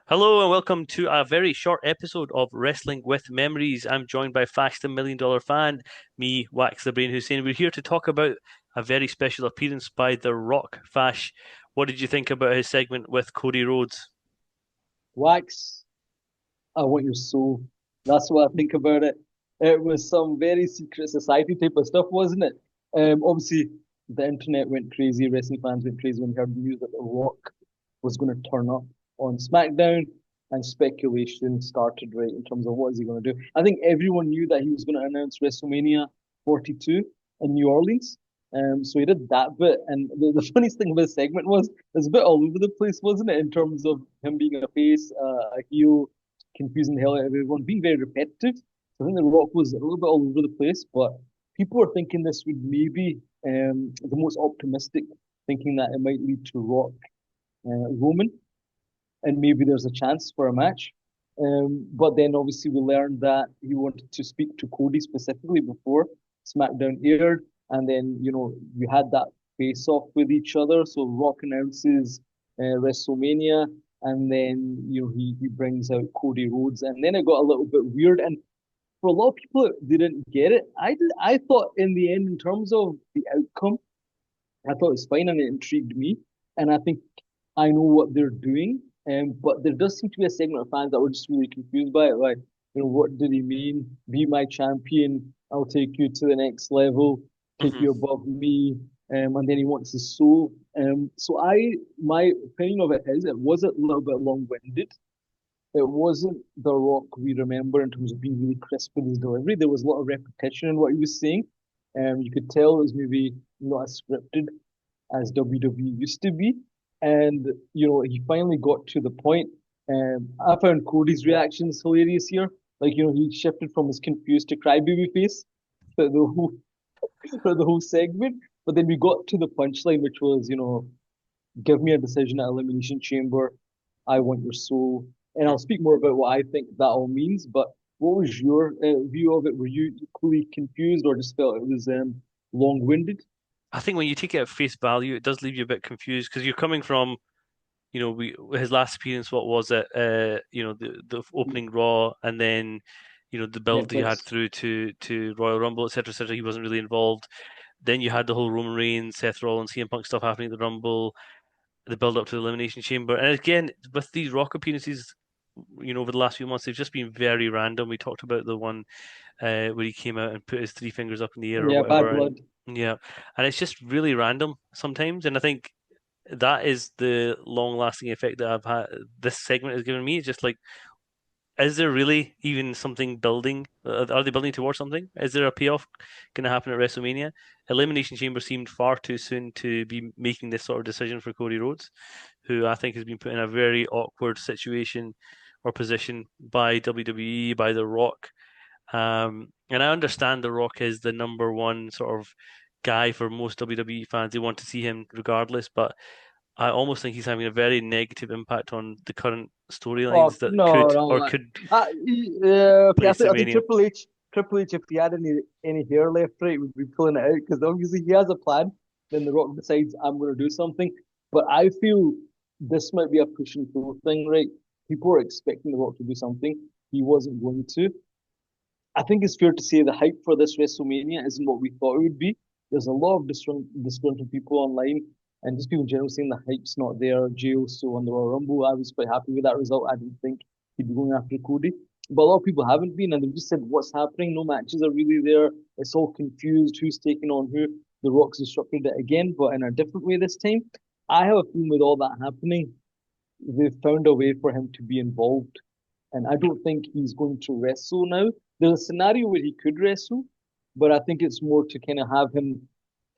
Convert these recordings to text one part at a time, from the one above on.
Hello and welcome to a very short episode of Wrestling with Memories. I'm joined by Fash the Million Dollar Fan, me, Wax the Brain Hussein. We're here to talk about a very special appearance by The Rock. Fash, what did you think about his segment with Cody Rhodes? Wax, I want your soul. That's what I think about it. It was some very secret society type of stuff, wasn't it? Obviously, the internet went crazy, wrestling fans went crazy when they heard the news that The Rock was going to turn up on SmackDown, and speculation started right in terms of what is he going to do. I think everyone knew that he was going to announce WrestleMania 42 in New Orleans. So he did that bit, and the funniest thing about the segment was it was a bit all over the place, wasn't it? In terms of him being a face, a heel, confusing the hell out of everyone, being very repetitive. So I think The Rock was a little bit all over the place, but people were thinking this would maybe the most optimistic, thinking that it might lead to Rock Roman, and maybe there's a chance for a match. But then obviously we learned that he wanted to speak to Cody specifically before SmackDown aired, and then you had that face off with each other. So Rock announces WrestleMania, and then he brings out Cody Rhodes, and then it got a little bit weird. And for a lot of people, they didn't get it. I thought in the end, in terms of the outcome, I thought it was fine and it intrigued me. And I think I know what they're doing. But there does seem to be a segment of fans that were just really confused by it. Like, what did he mean? Be my champion. I'll take you to the next level, take Hmm. you above me. And then he wants his soul. My opinion of it is it was a little bit long-winded. It wasn't the Rock we remember in terms of being really crisp with his delivery. There was a lot of repetition in what he was saying. You could tell it was maybe not as scripted as WWE used to be. And he finally got to the point. I found Cody's reactions hilarious here. Like, he shifted from his confused to crybaby face for the whole for the whole segment. But then we got to the punchline, which was, give me a decision at Elimination Chamber. I want your soul. And I'll speak more about what I think that all means. But what was your view of it? Were you equally confused or just felt it was long-winded? I think when you take it at face value, it does leave you a bit confused because you're coming from, we his last appearance, what was it? The opening Raw, and then, the build he had Netflix. through to Royal Rumble, etc., etc. He wasn't really involved. Then you had the whole Roman Reigns, Seth Rollins, CM Punk stuff happening at the Rumble, the build up to the Elimination Chamber. And again, with these Rock appearances, over the last few months, they've just been very random. We talked about the one where he came out and put his three fingers up in the air or Yeah, bad whatever. And blood. yeah, and it's just really random sometimes. And I think that is the long lasting effect that I've had. This segment has given me. It's just like, is there really even something building? Are they building towards something? Is there a payoff going to happen at WrestleMania? Elimination Chamber seemed far too soon to be making this sort of decision for Cody Rhodes, who I think has been put in a very awkward situation or position by WWE, by The Rock. And I understand The Rock is the number one sort of guy for most WWE fans. They want to see him regardless, but I almost think he's having a very negative impact on the current storylines Oh that no, could no. or could Okay, place to I think Mania. Triple H, if he had any hair left, right, would be pulling it out because obviously he has a plan. Then The Rock decides I'm going to do something, but I feel this might be a push and pull thing, right? People are expecting The Rock to do something. He wasn't going to. I think it's fair to say the hype for this WrestleMania isn't what we thought it would be. There's a lot of disgruntled people online and just people in general saying the hype's not there. Jey Uso on the Royal Rumble, I was quite happy with that result. I didn't think he'd be going after Cody. But a lot of people haven't been, and they've just said, what's happening? No matches are really there. It's all confused. Who's taking on who? The Rock's disrupted it again, but in a different way this time. I have a feeling with all that happening, they've found a way for him to be involved. And I don't think he's going to wrestle now. There's a scenario where he could wrestle, but I think it's more to kind of have him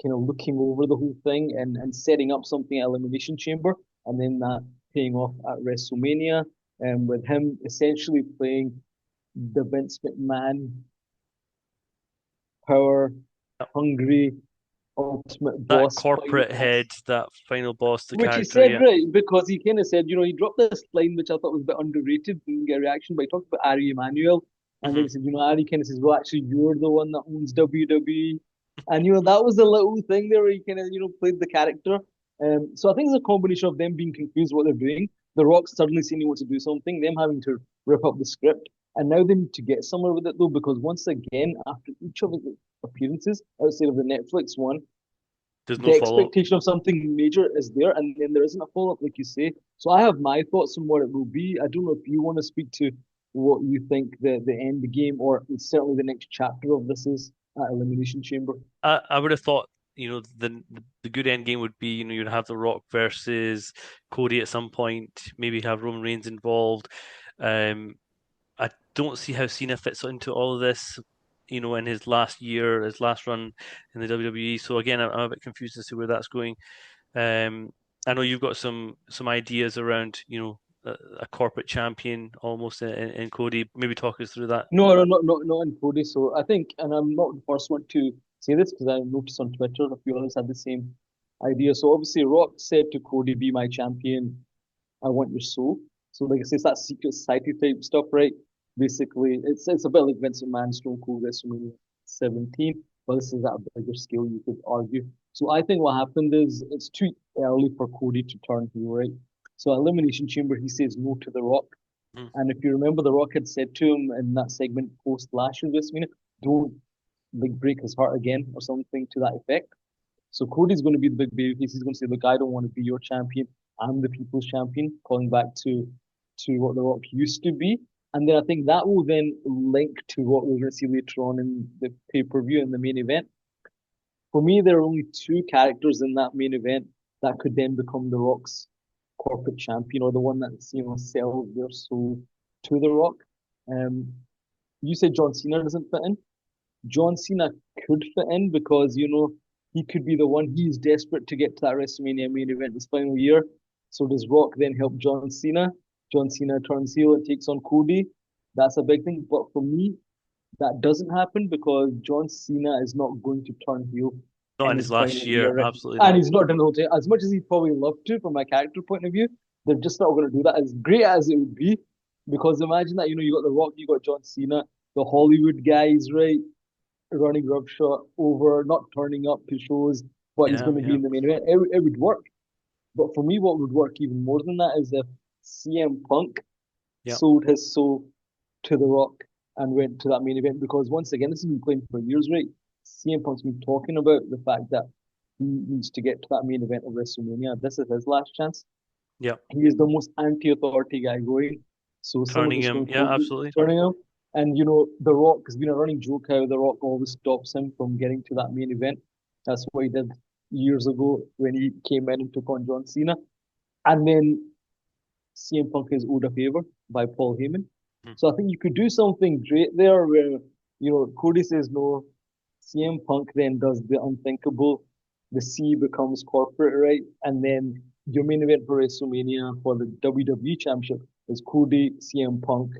kind of looking over the whole thing and setting up something at Elimination Chamber and then that paying off at WrestleMania and with him essentially playing the Vince McMahon power hungry ultimate That boss final corporate boss. head, that final boss, the Which he character, said yeah. right, because he kind of said, he dropped this line which I thought was a bit underrated, didn't get a reaction, but he talked about Ari Emanuel. And then Hmm. he said, Ari kind of says, well, actually, you're the one that owns WWE. And, that was a little thing there where he kind of, played the character. So I think it's a combination of them being confused what they're doing, The Rock suddenly saying he wants to do something, them having to rip up the script, and now they need to get somewhere with it though, because once again, after each of the appearances outside of the Netflix one, There's no the follow up. expectation of something major is there, and then there isn't a follow up, like you say. So I have my thoughts on what it will be. I don't know if you want to speak to what you think the end game, or certainly the next chapter of this is at Elimination Chamber. I would have thought, the good end game would be, you'd have The Rock versus Cody at some point, maybe have Roman Reigns involved. Um, I don't see how Cena fits into all of this, in his last year, his last run in the WWE. So again, I'm a bit confused as to where that's going. Um, I know you've got some ideas around, a corporate champion almost in Cody. Maybe talk us through that. No, no, not in Cody. So I think, and I'm not the first one to say this because I noticed on Twitter a few others had the same idea. So obviously, Rock said to Cody, "Be my champion. I want your soul." So like I say, it's that secret society type stuff, right? Basically, it's a bit like Vince McMahon, Stone Cold WrestleMania 17, but this is at a bigger scale, you could argue. So I think what happened is it's too early for Cody to turn heel, right? So at Elimination Chamber, he says no to The Rock. Mm. And if you remember, The Rock had said to him in that segment post Lash in WrestleMania, don't like break his heart again or something to that effect. So Cody's going to be the big baby face. He's going to say, "Look, I don't want to be your champion. I'm the people's champion," calling back to what The Rock used to be. And then I think that will then link to what we're going to see later on in the pay-per-view in the main event. For me, there are only two characters in that main event that could then become The Rock's corporate champion, or the one that's sells their soul to The Rock. Um, you said John Cena doesn't fit in. John Cena could fit in because he could be the one. He's desperate to get to that WrestleMania main event this final year. So does Rock then help John Cena? John Cena turns heel and takes on Cody. That's a big thing. But for me, that doesn't happen because John Cena is not going to turn heel Not in in his his last final year, year, right? absolutely And not. he's not done the whole time. As much as he'd probably love to, from a character point of view, they're just not going to do that. As great as it would be, because imagine that you got The Rock, you got John Cena, the Hollywood guys, right? Running roughshod over, not turning up to shows, but he's Yeah, going to be yeah, in the main event. It would work. But for me, what would work even more than that is if CM Punk yeah. sold his soul to The Rock and went to that main event. Because once again, this has been playing for years, right? CM Punk's been talking about the fact that he needs to get to that main event of WrestleMania. This is his last chance. Yeah. He is the most anti-authority guy going. So some of Turning the him, Stone yeah, Cold absolutely. turning him. And The Rock has been a running joke how The Rock always stops him from getting to that main event. That's what he did years ago when he came in and took on John Cena. And then CM Punk is owed a favor by Paul Heyman. Mm. So I think you could do something great there where, Cody says no, CM Punk then does the unthinkable. The C becomes corporate, right? And then your main event for WrestleMania for the WWE Championship is Cody, CM Punk,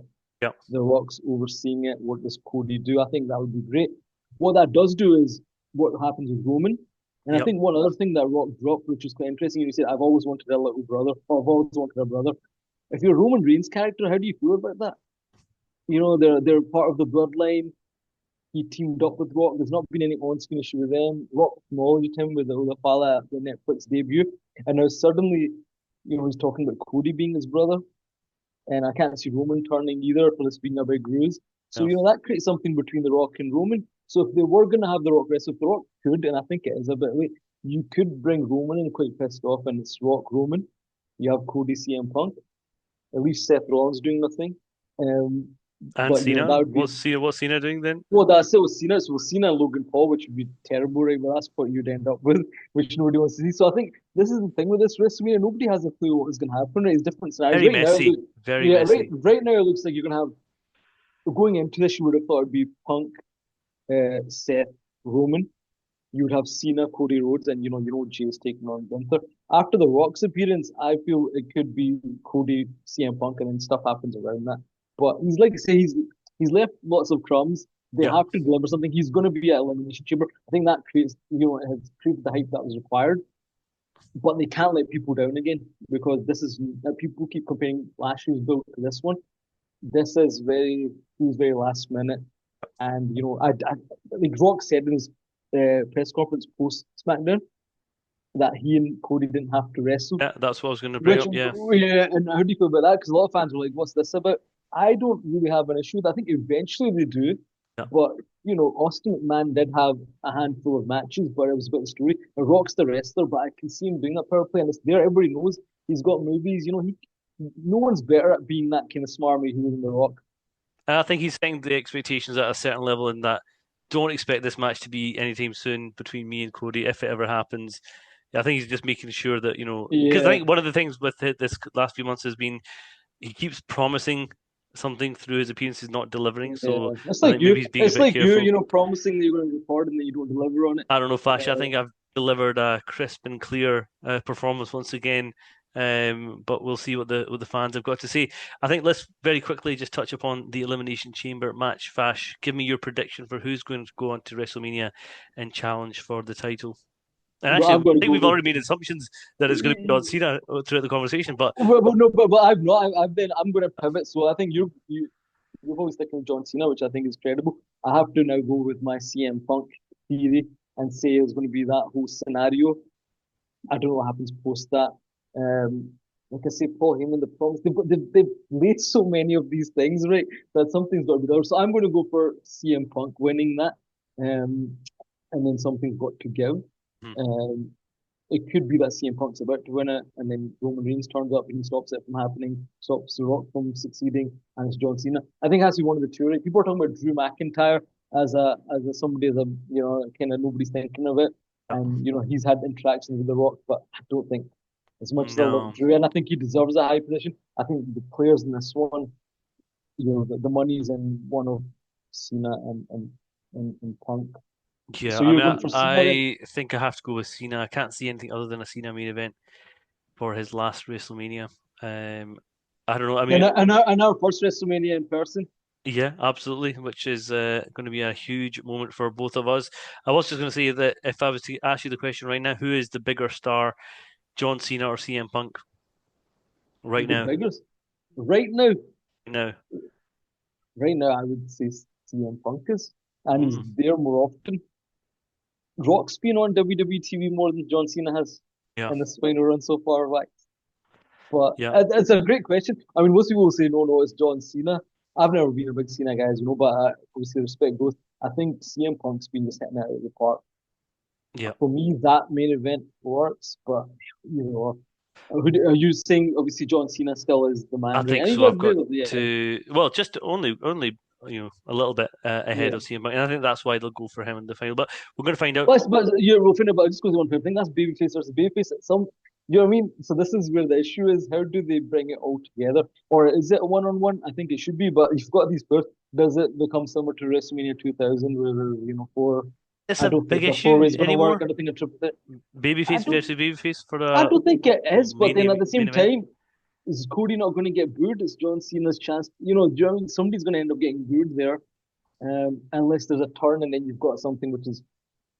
Yeah, The Rock's overseeing it. What does Cody do? I think that would be great. What that does do is what happens with Roman. And I yeah. think one other thing that Rock dropped, which is quite interesting, you said, "I've always wanted a little brother," or "I've always wanted a brother." If you're Roman Reigns' character, how do you feel about that? They're part of the bloodline. He teamed up with Rock. There's not been any on-screen issue with them. Rock acknowledged him with the Fala at the Netflix debut, and now suddenly, he's talking about Cody being his brother, and I can't see Roman turning either for this being a big ruse. So Yeah. that creates something between The Rock and Roman. So if they were going to have The Rock wrestle, if The Rock could, and I think it is a bit late, you could bring Roman in quite pissed off, and it's Rock Roman. You have Cody CM Punk. At least Seth Rollins doing nothing. Um, And but that Cena, would be what's Cena doing then? well. That's it with Cena. So Cena and Logan Paul, which would be terrible, right? But that's what you'd end up with, which nobody wants to see. So I think this is the thing with this WrestleMania. Nobody has a clue what is going to happen. Right? It's different scenarios. Very Right now, messy, very yeah, messy. right now it looks like you're going to have going into this. You would have thought it'd be Punk, Seth, Roman. You would have Cena, Cody Rhodes, and Jay's taking on Gunther. After the Rock's appearance, I feel it could be Cody, CM Punk, and then stuff happens around that. But he's like I say, he's left lots of crumbs. They Yeah. have to deliver something. He's going to be at Elimination Chamber. I think that creates, it has created the hype that was required. But they can't let people down again because this is that people keep comparing last year's build to this one. This is very last minute. And I like Rock said in his press conference post SmackDown, that he and Cody didn't have to wrestle. Yeah, that's what I was going to bring Which, up. Yeah, yeah, and how do you feel about that? Because a lot of fans were like, "What's this about?" I don't really have an issue with it. I think eventually they do, yeah. but Austin McMahon did have a handful of matches, but it was about the story. And Rock's the wrestler, but I can see him doing that power play, and it's there. Everybody knows he's got movies. No one's better at being that kind of smarmy heel than The Rock. And I think he's setting the expectations at a certain level in that don't expect this match to be anytime soon between me and Cody if it ever happens. I think he's just making sure that, because I Yeah, think one of the things with this last few months has been he keeps promising something through his appearances, not delivering. So yeah. It's I like think maybe you. he's being a It's bit like you. careful. Promising that you're going to record and then you don't deliver on it. I don't know, Fash. I Uh, think I've delivered a crisp and clear performance once again. But we'll see what the fans have got to say. I think let's very quickly just touch upon the Elimination Chamber match. Fash, give me your prediction for who's going to go on to WrestleMania and challenge for the title. And but actually, I'm going I to think go we've with. already made assumptions that it's going to be John Cena throughout the conversation. But No, but I've not. I'm going to pivot. So I think you're probably sticking with John Cena, which I think is credible. I have to now go with my CM Punk theory and say it's going to be that whole scenario. I don't know what happens post that. Like I say, Paul Heyman, the promise they've laid so many of these things right that something's got to be there. So I'm going to go for CM Punk winning that, and then something's got to give. hmm, Um, it could be that CM Punk's about to win it, and then Roman Reigns turns up and he stops it from happening, stops The Rock from succeeding, and it's John Cena. I think it has to be one of the two. Right? People are talking about Drew McIntyre as a somebody as a kind of nobody's thinking of it, and he's had interactions with The Rock, but I don't think as much as I love no. Drew, and I think he deserves a high position. I think the players in this one, the money's in one of Cena and Punk. Yeah, So I you're mean, going for Cena then? I think I have to go with Cena. I can't see anything other than a Cena main event for his last WrestleMania. Um, I don't know. I And mean, our first WrestleMania in person. yeah, absolutely, which is going to be a huge moment for both of us. I was just going to say that if I was to ask you the question right now, who is the bigger star, John Cena or CM Punk right The now? biggest. Right now, Now, right now, I would say CM Punk is, and he's mm, there more often. Rock's been on WWE TV more than John Cena has yeah, in this final run so far, right? But yeah, it's a great question. I mean, most people will say, no, it's John Cena. I've never been a big Cena guy, but obviously respect both. I think CM Punk's been just hitting it out of the park. yeah. For me, that main event works, but you know, are you saying obviously John Cena still is the I man, right? think And he so. was I've got good, yeah, to well, just only a little bit ahead yeah. of CM Punk, and I think that's why they'll go for him in the final. But we're going to find out. But yeah, we'll think about it just because one thing. I think that's babyface versus babyface. You know what I mean? So this is where the issue is. How do they bring it all together? Or is it a one-on-one? I think it should be. But if you've got these players, does it become similar to WrestleMania 2000 where there's, four? It's I a don't big think a four way issue is going to work. anymore. I don't think a triple threat. I Babyface don't. versus babyface for I a don't think it is. But then at the main same event. time, is Cody not going to get booed? Is John Cena's chance? Do you know what I mean? Somebody's going to end up getting booed there, unless there's a turn and then you've got something which is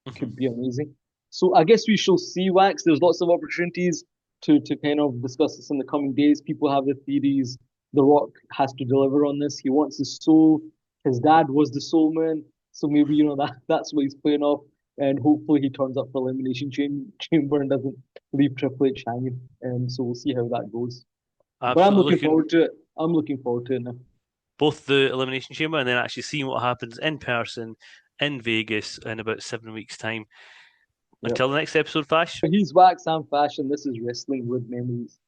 Mhm. could be amazing. So I guess we shall see, Wax. There's lots of opportunities to kind of discuss this in the coming days. People have their theories. The Rock has to deliver on this. He wants his soul. His dad was the soul man. So maybe, that's what he's playing off. And hopefully he turns up for Elimination Chamber and doesn't leave Triple H hanging. And so we'll see how that goes. But I'm Absolutely looking looking forward to it. I'm looking forward to it now. both the Elimination Chamber and then actually seeing what happens in person in Vegas in about 7 weeks' time. Yep. Until the next episode, Fash. He's Wax, I'm Fashion. This is Wrestling with Memories.